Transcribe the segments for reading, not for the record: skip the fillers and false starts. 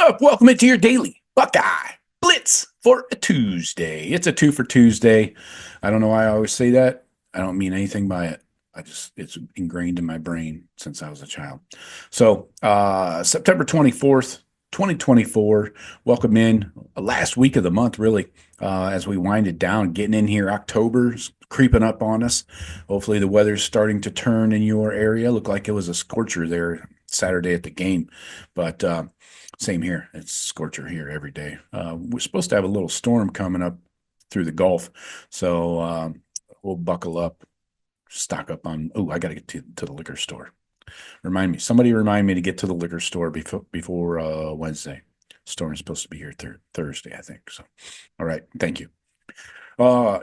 up? Welcome into your daily Buckeye Blitz for a Tuesday. It's a two for Tuesday. I don't know why I always say that. I don't mean anything by it. It's ingrained in my brain since I was a child. So, September 24th, 2024. Welcome in last week of the month, really, as we wind it down, getting in here. October's creeping up on us. Hopefully, the weather's starting to turn in your area. Looked like it was a scorcher there Saturday at the game, but same here. It's scorcher here every day. We're supposed to have a little storm coming up through the Gulf, so we'll buckle up, stock up on. Oh, I got to get to the liquor store. Somebody remind me to get to the liquor store before Wednesday. Storm is supposed to be here Thursday, I think. So, all right, thank you.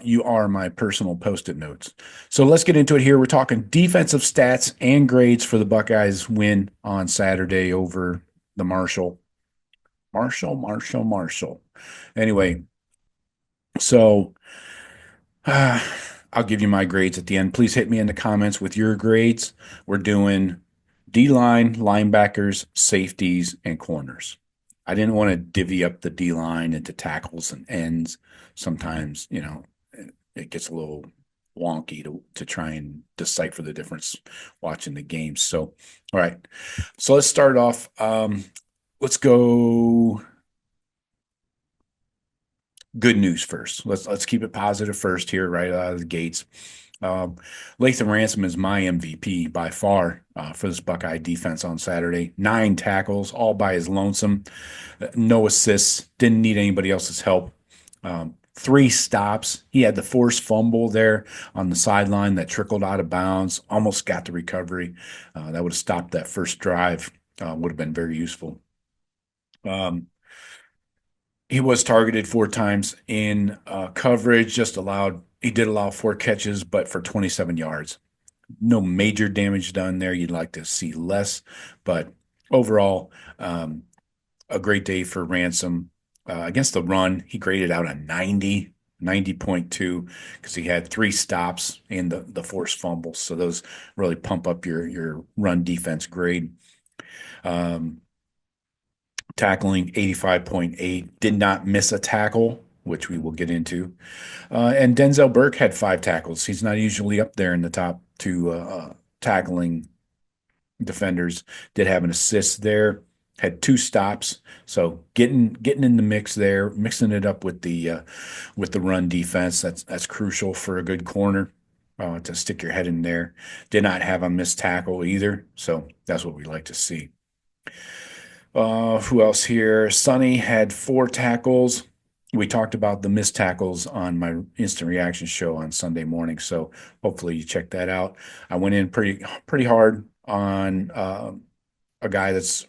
You are my personal post-it notes. So let's get into it here. We're talking defensive stats and grades for the Buckeyes win on Saturday over the Marshall. Marshall. Anyway, so I'll give you my grades at the end. Please hit me in the comments with your grades. We're doing D-line, linebackers, safeties, and corners. I didn't want to divvy up the D-line into tackles and ends. Sometimes, it gets a little wonky to try and decipher the difference watching the games. So, all right. So let's start off. Let's go good news first. Let's keep it positive first here, right out of the gates. Lathan Ransom is my MVP by far for this Buckeye defense on Saturday. 9 tackles, all by his lonesome. No assists. Didn't need anybody else's help. 3 stops. He had the forced fumble there on the sideline that trickled out of bounds. Almost got the recovery. That would have stopped that first drive. Would have been very useful. He was targeted 4 times in coverage. He did allow 4 catches, but for 27 yards. No major damage done there. You'd like to see less, but overall, a great day for Ransom. Against the run, he graded out a 90.2, because he had 3 stops and the forced fumbles. So those really pump up your run defense grade. Tackling 85.8, did not miss a tackle, which we will get into. And Denzel Burke had 5 tackles. He's not usually up there in the top 2 tackling defenders. Did have an assist there, had 2 stops. So getting in the mix there, mixing it up with the run defense. That's crucial for a good corner. To stick your head in there. Did not have a missed tackle either. So that's what we like to see. Who else here? Sonny had 4 tackles. We talked about the missed tackles on my instant reaction show on Sunday morning, so hopefully you check that out. I went in pretty hard on a guy that's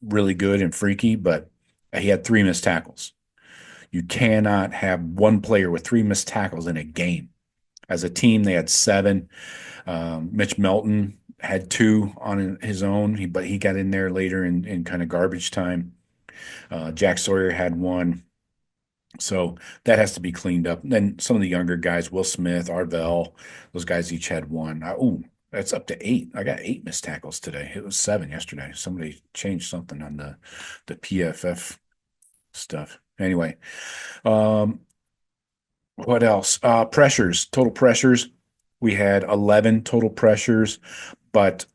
really good and freaky, but he had 3 missed tackles. You cannot have one player with 3 missed tackles in a game. As a team, they had 7. Mitch Melton had 2 on his own, but he got in there later in kind of garbage time. Jack Sawyer had 1. So that has to be cleaned up. And then some of the younger guys, Will Smith, Arvell, those guys each had 1. That's up to 8. I got 8 missed tackles today. It was 7 yesterday. Somebody changed something on the PFF stuff. Anyway, what else? Total pressures. We had 11 total pressures, but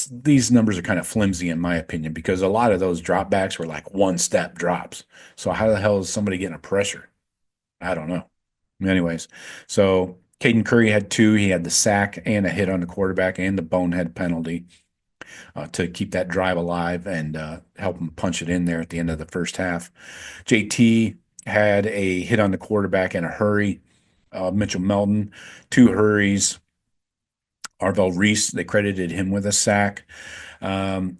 these numbers are kind of flimsy in my opinion, because a lot of those dropbacks were like 1-step drops. So how the hell is somebody getting a pressure? I don't know. Anyways, so Caden Curry had 2. He had the sack and a hit on the quarterback and the bonehead penalty to keep that drive alive and help him punch it in there at the end of the first half. JT had a hit on the quarterback and a hurry. Mitchell Melton, 2 hurries. Arvell Reese, they credited him with a sack. Who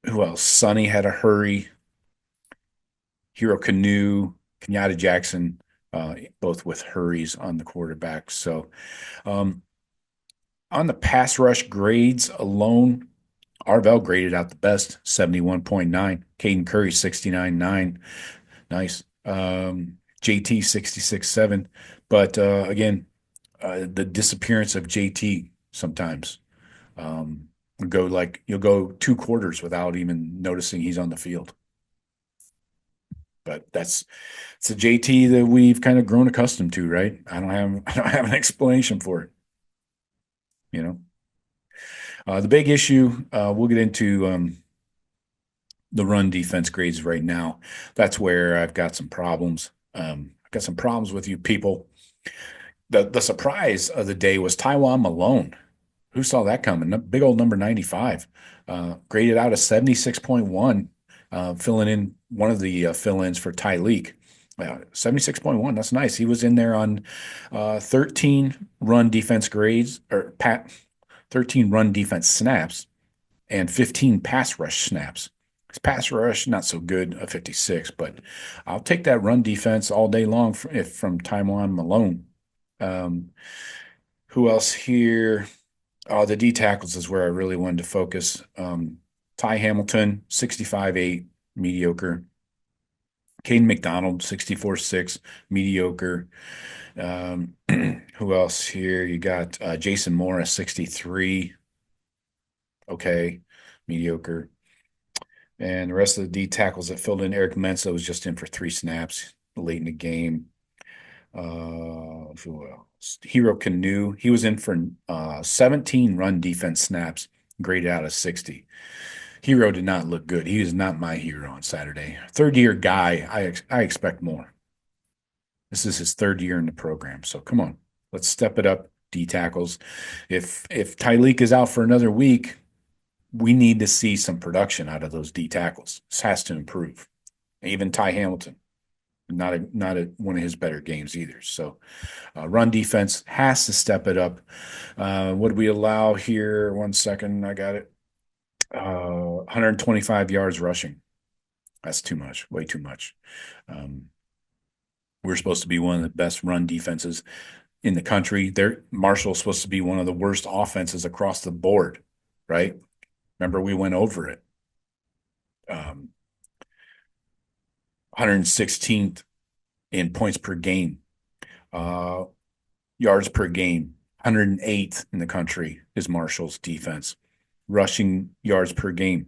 else? Sonny had a hurry. Hero Kenyatta Jackson, both with hurries on the quarterback. So on the pass rush grades alone, Arvell graded out the best, 71.9. Caden Curry, 69.9. Nice. JT, 66.7. But again, the disappearance of JT sometimes. You'll go 2 quarters without even noticing he's on the field. But it's a JT that we've kind of grown accustomed to, right? I don't have an explanation for it, you know. The big issue, we'll get into the run defense grades right now. That's where I've got some problems. I've got some problems with you people. The surprise of the day was Taiwan Malone. Who saw that coming? Big old number 95, graded out a 76.1, filling in one of the fill-ins for Ty Leak. 76.1, that's nice. He was in there on 13 run defense grades, 13 run defense snaps and 15 pass rush snaps. His pass rush, not so good, a 56, but I'll take that run defense all day long from Taiwan Malone. Um, who else here? Oh, the D tackles is where I really wanted to focus. Ty Hamilton, 65.8, mediocre. Caden McDonald, 64.6, mediocre. Who else here? You got Jason Morris, 63. Okay, mediocre. And the rest of the D tackles that filled in, Eric Mensah was just in for 3 snaps late in the game. Who else? Hero Canoe. He was in for 17 run defense snaps, graded out of 60. Hero did not look good. He is not my hero on Saturday. Third year guy, I expect more. This is his 3rd year in the program. So come on, let's step it up, D tackles. If Tyleek is out for another week, we need to see some production out of those D tackles. This has to improve. Even Ty Hamilton, not one of his better games either. So run defense has to step it up. What do we allow here? 1 second, I got it. 125 yards rushing. That's too much, way too much. We're supposed to be one of the best run defenses in the country. Marshall's supposed to be one of the worst offenses across the board, right? Remember, we went over it. 116th in points per game, yards per game, 108th in the country is Marshall's defense. Rushing yards per game.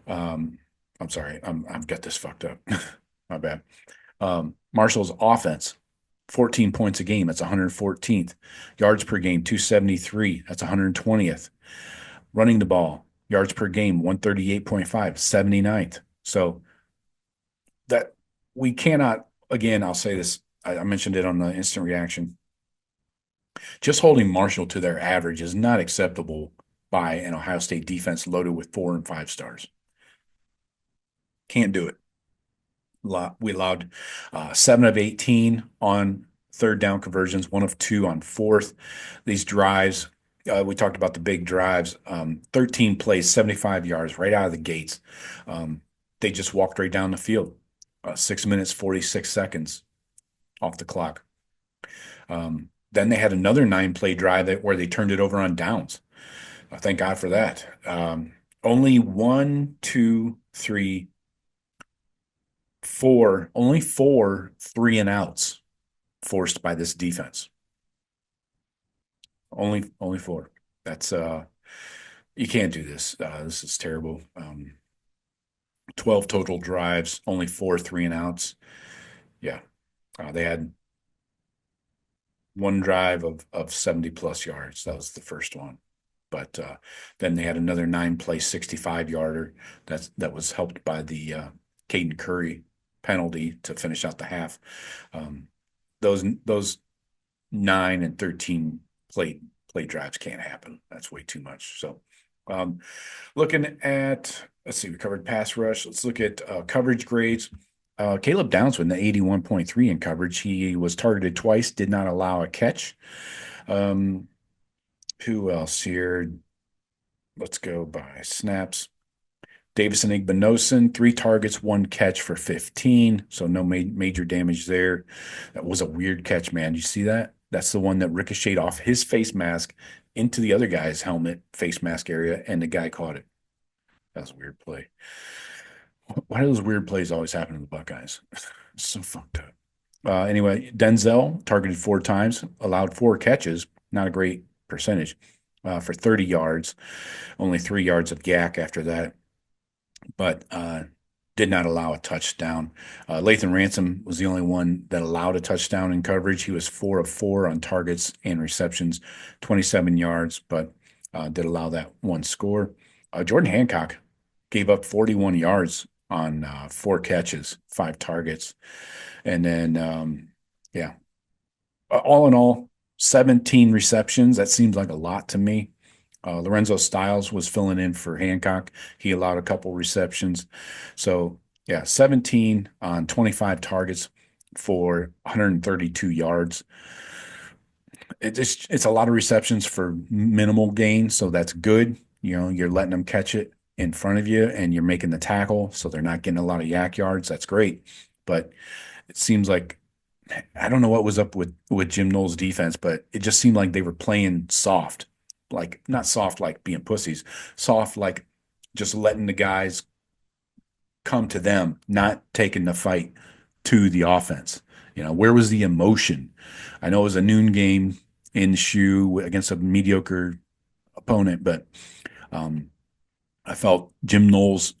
I'm sorry, I've got this fucked up. My bad. Marshall's offense, 14 points a game. That's 114th. Yards per game, 273. That's 120th. Running the ball, yards per game, 138.5, 79th. So that we cannot, again, I'll say this, I mentioned it on the instant reaction. Just holding Marshall to their average is not acceptable by an Ohio State defense loaded with 4 and 5 stars. Can't do it. We allowed 7 of 18 on third down conversions, 1 of 2 on fourth. These drives, we talked about the big drives, 13 plays, 75 yards right out of the gates. They just walked right down the field. 6 minutes, 46 seconds off the clock. Then they had another 9-play drive where they turned it over on downs. Thank God for that. Only 1, 2, 3, 4, only 4 3 and outs forced by this defense. Only 4. That's you can't do this. This is terrible. 12 total drives, only 4 3 and outs. Yeah. They had one drive of 70 plus yards. That was the first one. But then they had another 9-play 65-yarder that was helped by the Caden Curry penalty to finish out the half. Those 9 and 13 play drives can't happen. That's way too much. So looking at, let's see, we covered pass rush. Let's look at coverage grades. Caleb Downs with an 81.3 in coverage. He was targeted twice, did not allow a catch. Who else here? Let's go by snaps. Davison Igbinosun, 3 targets, 1 catch for 15. So no major damage there. That was a weird catch, man. You see that? That's the one that ricocheted off his face mask into the other guy's helmet, face mask area, and the guy caught it. That was a weird play. Why do those weird plays always happen to the Buckeyes? It's so fucked up. Anyway, Denzel targeted 4 times, allowed 4 catches. Not a great percentage. for 30 yards, only 3 yards of gack after that, but did not allow a touchdown. Lathan Ransom was the only one that allowed a touchdown in coverage. He was 4 of 4 on targets and receptions, 27 yards, but did allow that one score. Jordan Hancock gave up 41 yards on 4 catches, 5 targets. And then, yeah, all in all, 17 receptions. That seems like a lot to me. Lorenzo Styles was filling in for Hancock. He allowed a couple receptions. So, yeah, 17 on 25 targets for 132 yards. It's a lot of receptions for minimal gain, so that's good. You know, you're letting them catch it in front of you and you're making the tackle, so they're not getting a lot of yak yards. That's great. But it seems like I don't know what was up with Jim Knowles' defense, but it just seemed like they were playing soft, like not soft like being pussies, soft like just letting the guys come to them, not taking the fight to the offense. You know, where was the emotion? I know it was a noon game in Shoe against a mediocre opponent, but um, I felt Jim Knowles'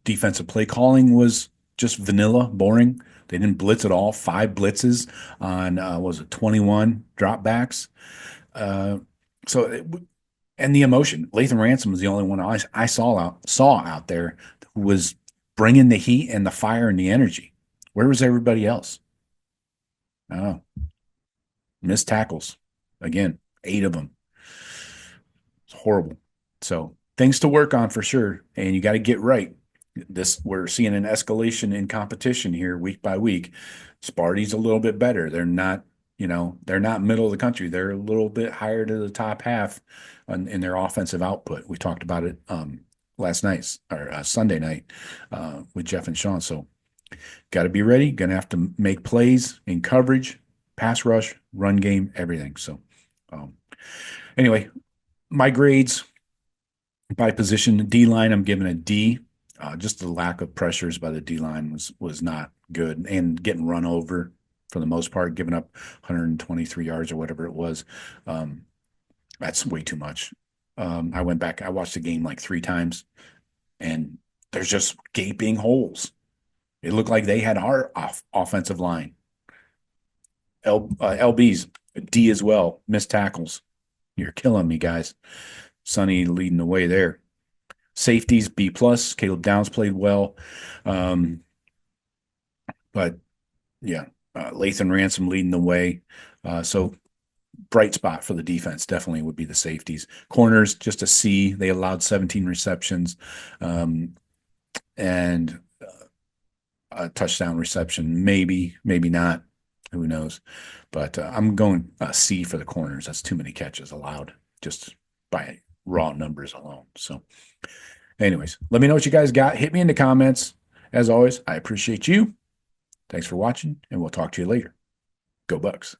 defensive play calling was just vanilla, boring. They didn't blitz at all. 5 blitzes on was it 21 dropbacks. Uh, so it, and the emotion. Lathan Ransom was the only one I saw out there who was bringing the heat and the fire and the energy. Where was everybody else? Oh, missed tackles again, 8 of them. It's horrible. So things to work on for sure, and you got to get right. This we're seeing an escalation in competition here week by week. Sparty's a little bit better. They're not, they're not middle of the country. They're a little bit higher to the top half in their offensive output. We talked about it last night or Sunday night with Jeff and Sean. So got to be ready. Going to have to make plays in coverage, pass rush, run game, everything. So um, anyway, my grades by position, D line, I'm giving a D. Just the lack of pressures by the D line was not good, and getting run over for the most part, giving up 123 yards or whatever it was. That's way too much. I went back, I watched the game like 3 times, and there's just gaping holes. It looked like they had our offensive line. LB's D as well, missed tackles. You're killing me, guys. Sonny leading the way there. Safeties B plus. Caleb Downs played well, but yeah, Lathan Ransom leading the way. So bright spot for the defense definitely would be the safeties. Corners just a C. They allowed 17 receptions, and a touchdown reception. Maybe not. Who knows? But I'm going C for the corners. That's too many catches allowed just by raw numbers alone. So. Anyways, let me know what you guys got. Hit me in the comments. As always, I appreciate you. Thanks for watching, and we'll talk to you later. Go Bucks.